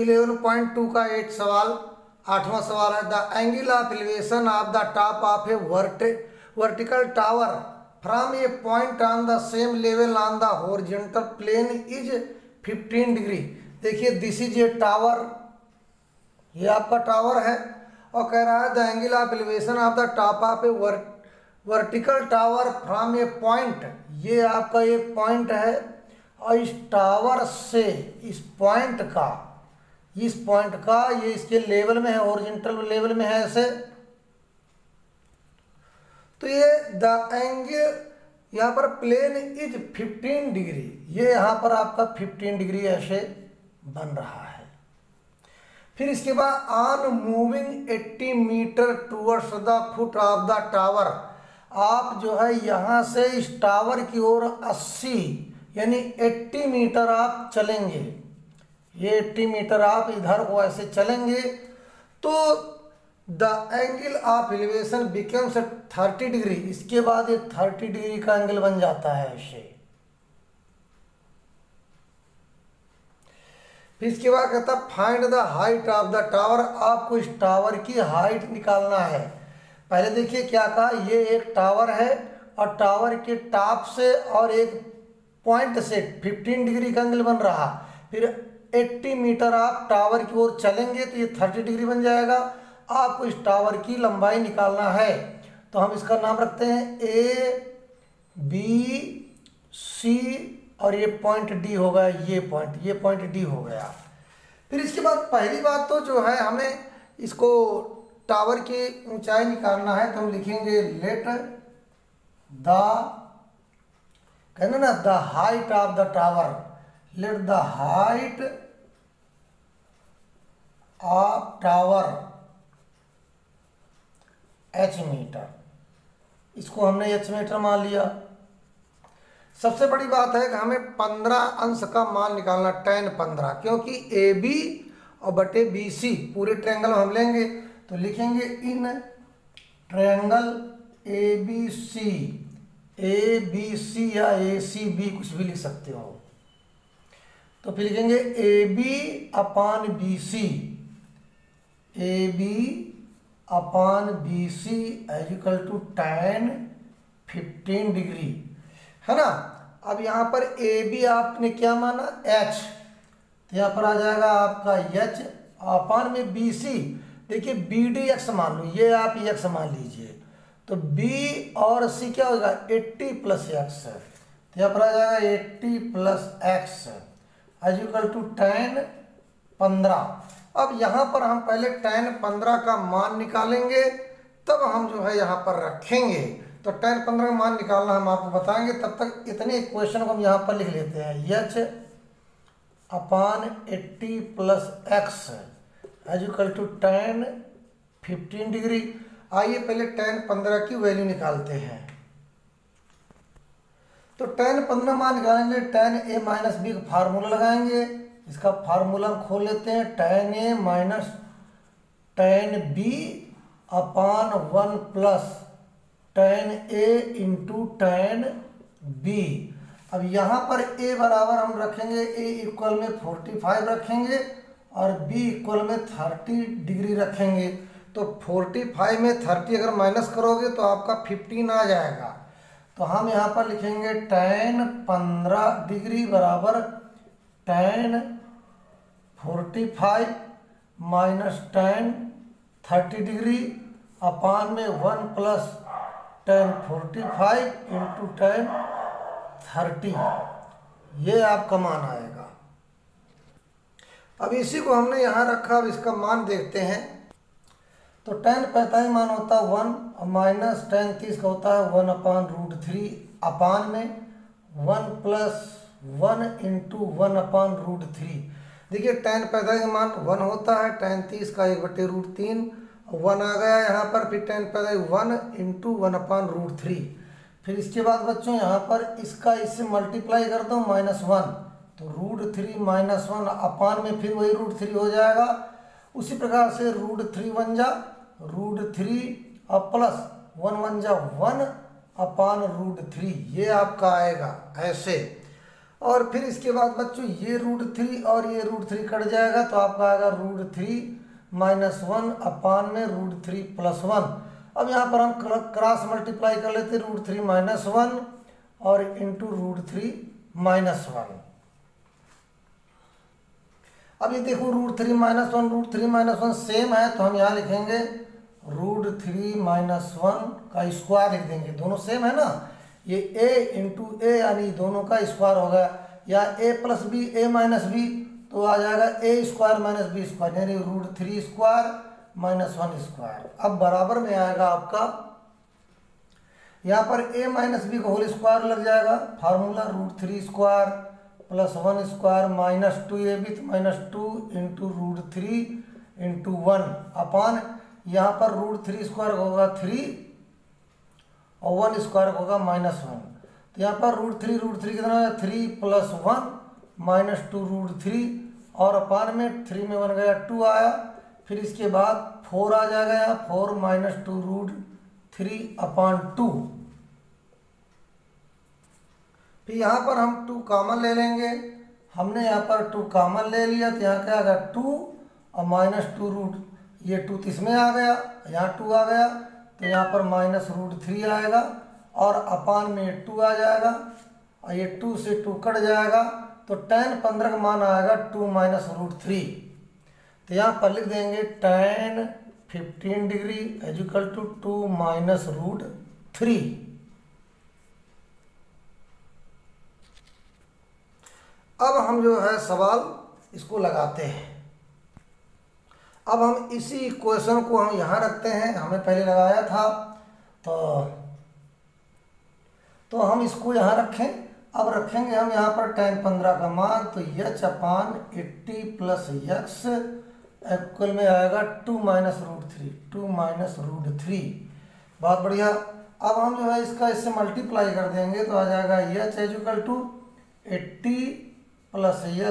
11.2 का 8 सवाल, 8वां सवाल है the angle of elevation of the top of a vertical tower from a point on the same level on the horizontal plane is 15 degree. देखिए this is a tower, ये आपका tower है और कह रहा है the angle of elevation of the top of a vertical tower from a point, ये आपका एक पॉइंट है और इस टावर से इस पॉइंट का ये इसके लेवल में है, हॉरिजॉन्टल लेवल में है ऐसे। तो ये द एंगल यहाँ पर प्लेन इज 15 डिग्री, ये यहाँ पर आपका 15 डिग्री ऐसे बन रहा है। फिर इसके बाद on moving 80 metre towards the foot of the tower, आप जो है यहाँ से इस टावर की ओर 80 यानी 80 मीटर आप चलेंगे, ये 80 मीटर आप इधर को ऐसे चलेंगे तो the angle of elevation becomes 30 degree. इसके बाद ये 30 डिग्री का एंगल बन जाता है ऐसे। फिर इसके बाद कहता है find the height of the tower, आपको इस टावर की हाइट निकालना है। पहले देखिए क्या कहा, ये एक टावर है और टावर के टॉप से और एक पॉइंट से 15 डिग्री का एंगल बन रहा, फिर 80 मीटर आप टावर की ओर चलेंगे तो ये 30 डिग्री बन जाएगा। आपको इस टावर की लंबाई निकालना है तो हम इसका नाम रखते हैं ए बी सी और ये पॉइंट डी हो गया, ये पॉइंट डी हो गया। फिर इसके बाद पहली बात तो जो है हमें इसको टावर की ऊंचाई निकालना है तो हम लिखेंगे लेट द, कहना ना the height of the tower, let the height of tower H metre, इसको हमने एच मीटर मान लिया। सबसे बड़ी बात है कि हमें 15 अंश का मान निकालना, tan 15, क्योंकि ए बी और बटे बी सी पूरे ट्रायंगल हम लेंगे तो लिखेंगे in triangle A B C या ए सी बी कुछ भी लिख सकते हो। तो फिर लिखेंगे A B upon B C, A B upon B C as equal to tan 15 degree, है ना। अब यहाँ पर ए बी आपने क्या माना h, तो यहाँ पर आ जाएगा आपका h अपान में बी सी, देखिए बी डी एक्स मान लो, ये आप x मान लीजिए तो b और c क्या होगा 80 प्लस एक्स, तो यहाँ पर आ जाएगा 80 plus X as equal to tan 15। अब यहाँ पर हम पहले tan 15 का मान निकालेंगे तब हम जो है यहाँ पर रखेंगे। तो tan 15 का मान निकालना हम आपको बताएंगे, तब तक इतने इक्वेशन को हम यहाँ पर लिख लेते हैं h upon 80 plus X as equal to tan 15 degree. आइए पहले tan 15 की वैल्यू निकालते हैं। तो tan 15 मान निकालेंगे, tan a माइनस बी का फार्मूला लगाएंगे, इसका फार्मूला हम खोल लेते हैं, tan a minus tan b upon 1 plus tan a into tan b। अब यहाँ पर a बराबर हम रखेंगे, a इक्वल में 45 रखेंगे और b इक्वल में 30 डिग्री रखेंगे। तो 45 में 30 अगर माइनस करोगे तो आपका 15 आ जाएगा। तो हम यहाँ पर लिखेंगे tan 15 डिग्री बराबर tan 45 माइनस tan 30 डिग्री अपान में 1 प्लस tan 45 इंटू tan 30, ये आपका मान आएगा। अब इसी को हमने यहाँ रखा, अब इसका मान देखते हैं। तो tan 45 मान होता है 1 और माइनस tan 30 का होता है 1 अपान √3 अपान में 1 प्लस 1 इंटू 1 अपान √3। देखिए tan 45 का मान 1 होता है, tan 30 का 1/√3 1 आ गया यहाँ पर, फिर tan 45 1 इंटू 1 अपान √3। फिर इसके बाद बच्चों यहाँ पर इसका इससे मल्टीप्लाई कर दो -1, तो √3 माइनस 1 अपान में फिर वही √3 हो जाएगा। उसी प्रकार से √3 बन जा √3 और प्लस 1 1 जा 1 अपान √3, ये आपका आएगा ऐसे। और फिर इसके बाद बच्चों ये √3 और ये √3 कट जाएगा तो आपका आएगा √3 - 1 अपान में √3 + 1। अब यहाँ पर हम क्रॉस मल्टीप्लाई कर लेते हैं √3 - 1 और इंटू √3 - 1। अब ये देखो √3 - 1 √3 - 1 सेम है तो हम यहाँ लिखेंगे √3 - 1 का स्क्वायर लिख देंगे। दोनों सेम है ना, ये a इंटू ए यानी दोनों का स्क्वायर होगा, या a + b a - b तो आ जाएगा a² - b² यानी √3² - 1²। अब बराबर में आएगा आपका यहाँ पर a - b का होल स्क्वायर लग जाएगा, फार्मूला √3² + 1² -2ab तो -2 इंटू √3 इंटू 1 अपान यहाँ पर √3² होगा 3 और 1² होगा -1। तो यहाँ पर √3 कितना है 3 + 1 -2 √3 और अपान में 3 में 1 गया 2 आया। फिर इसके बाद 4 आ जाएगा यहाँ 4 - 2 √3/2। फिर यहाँ पर हम 2 कॉमन ले लेंगे, हमने यहाँ पर 2 कॉमन ले लिया तो यहाँ क्या आ गया 2 और -2 ये 2 तो इसमें आ गया, यहाँ 2 आ गया तो यहाँ पर -√3 आएगा और अपान में 2 आ जाएगा और ये 2 से 2 कट जाएगा तो tan 15 का मान आएगा 2 - √3। तो यहाँ पर लिख देंगे tan 15 डिग्री = 2 - √3। अब हम जो है सवाल इसको लगाते हैं। अब हम इसी इक्वेशन को हम यहाँ रखते हैं, हमें पहले लगाया था तो हम इसको यहाँ रखें। अब रखेंगे हम यहाँ पर tan 15 का मान तो h/80 + x इक्वल में आएगा 2 - √3। बहुत बढ़िया। अब हम जो है इसका इससे मल्टीप्लाई कर देंगे तो आ जाएगा h = 80 +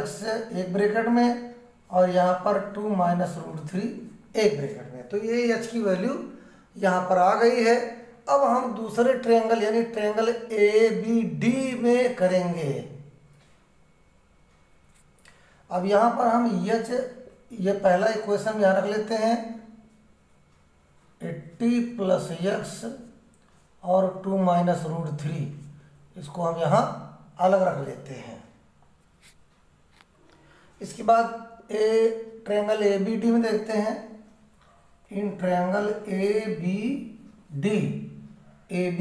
x एक ब्रैकेट में और यहाँ पर 2 - √3 एक ब्रैकेट में। तो ये h की वैल्यू यहाँ पर आ गई है। अब हम दूसरे ट्रायंगल यानी ट्रायंगल ABD में करेंगे। अब यहाँ पर हम h ये पहला इक्वेशन यहाँ रख लेते हैं 80 + x और 2 - √3, इसको हम यहाँ अलग रख लेते हैं। इसके बाद ट्रायंगल ABD में देखते हैं। In triangle ABD AB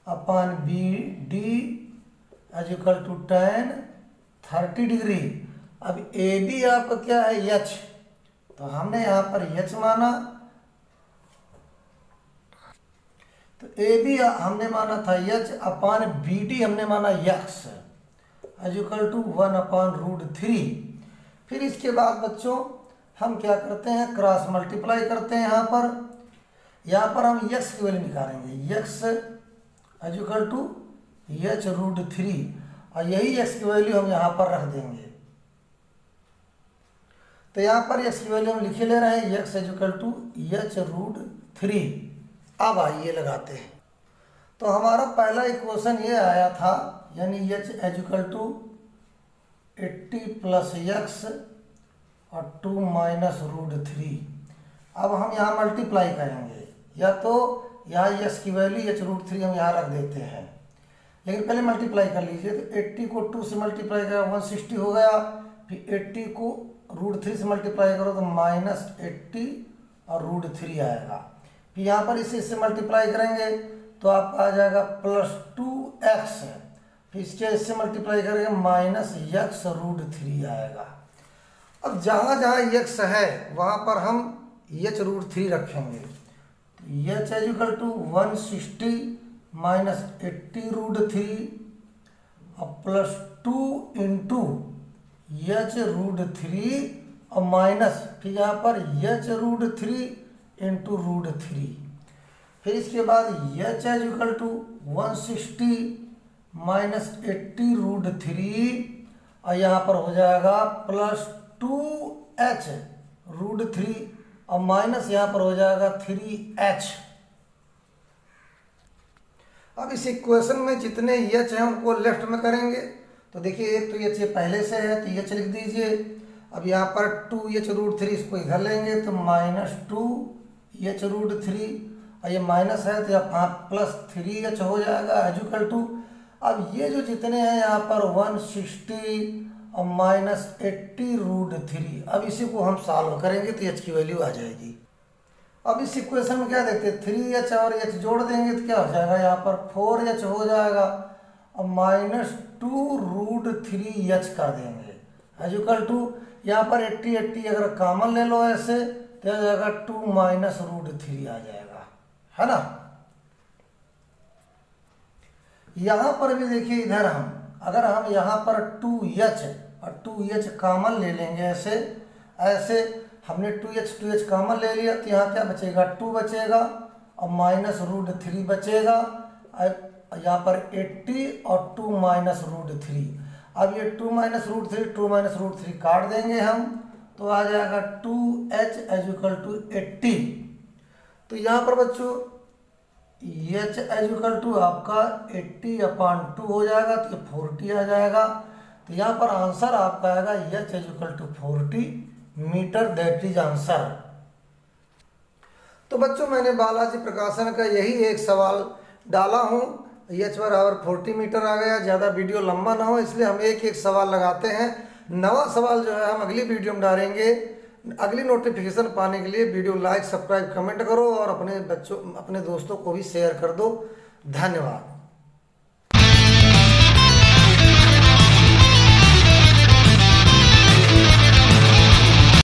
upon BD = tan 30 degree. अब AB आपका क्या है h, तो हमने यहाँ पर h माना तो AB हमने माना था h अपान BD हमने माना x = 1/√3। फिर इसके बाद बच्चों हम क्या करते हैं क्रॉस मल्टीप्लाई करते हैं। यहाँ पर हम x की वैल्यू निकालेंगे, x = h√3 और यही x की वैल्यू हम यहाँ पर रख देंगे। तो यहाँ पर x की वैल्यू हम लिखे ले रहे हैं x = h√3। अब आइए लगाते हैं। तो हमारा पहला इक्वेशन ये आया था यानी h = 80 + x और 2 - √3। अब हम यहाँ मल्टीप्लाई करेंगे, या तो यहाँ x की वैल्यू h√3 हम यहाँ रख देते हैं, लेकिन पहले मल्टीप्लाई कर लीजिए। तो 80 को 2 से मल्टीप्लाई करें 160 हो गया, फिर 80 को √3 से मल्टीप्लाई करो तो -80 और √3 आएगा। फिर यहाँ पर इससे मल्टीप्लाई करेंगे तो आपका आ जाएगा +2x, फिर इससे मल्टीप्लाई करेंगे -x√3 आएगा। अब जहाँ जहाँ x है वहाँ पर हम h√3 रखेंगे। तो h = 160 - 80√3 और +2 इंटू h√3 और माइनस फिर यहाँ पर h√3 इंटू √3। फिर इसके बाद h = 160 - 80√3 और यहाँ पर हो जाएगा +2h√3 और माइनस यहाँ पर हो जाएगा 3h। अब इस इक्वेशन में जितने एच हैं उनको लेफ्ट में करेंगे। तो देखिए एक तो एच ये पहले से है तो एच लिख दीजिए। अब यहाँ पर 2h√3 इसको इधर लेंगे तो -2h√3, और ये माइनस है तो यहाँ +3h हो जाएगा इक्वल टू। अब ये जो जितने हैं यहाँ पर 160 और -80√3, अब इसी को हम सॉल्व करेंगे तो h की वैल्यू आ जाएगी। अब इस इक्वेशन में क्या देखते हैं, 3h और h जोड़ देंगे तो क्या हो जाएगा, यहाँ पर 4h हो जाएगा और -2√3h कर देंगे इक्वल टू। यहाँ पर 80 अगर कॉमन ले लो ऐसे तो आ जाएगा 2 -√3 आ जाएगा, है ना। यहाँ पर भी देखिए इधर अगर हम यहाँ पर 2h और 2h कॉमन ले लेंगे ऐसे हमने 2h कॉमन ले लिया तो यहाँ क्या बचेगा, 2 बचेगा और -√3 बचेगा। यहाँ पर 80 और 2 -√3, अब ये 2 -√3 काट देंगे हम तो आ जाएगा 2h इक्वल टू 80। तो यहाँ पर बच्चों h इक्वल टू आपका 80/2 हो जाएगा तो ये 40 आ जाएगा। तो यहाँ पर आंसर आपका आएगा h equal to 40 metre, that is answer. तो बच्चों मैंने बालाजी प्रकाशन का यही एक सवाल डाला हूँ, h बराबर 40 मीटर आ गया। ज़्यादा वीडियो लंबा ना हो इसलिए हम एक एक सवाल लगाते हैं। नवा सवाल जो है हम अगली वीडियो में डालेंगे। अगली नोटिफिकेशन पाने के लिए वीडियो लाइक, सब्सक्राइब, कमेंट करो और अपने दोस्तों को भी शेयर कर दो। धन्यवाद।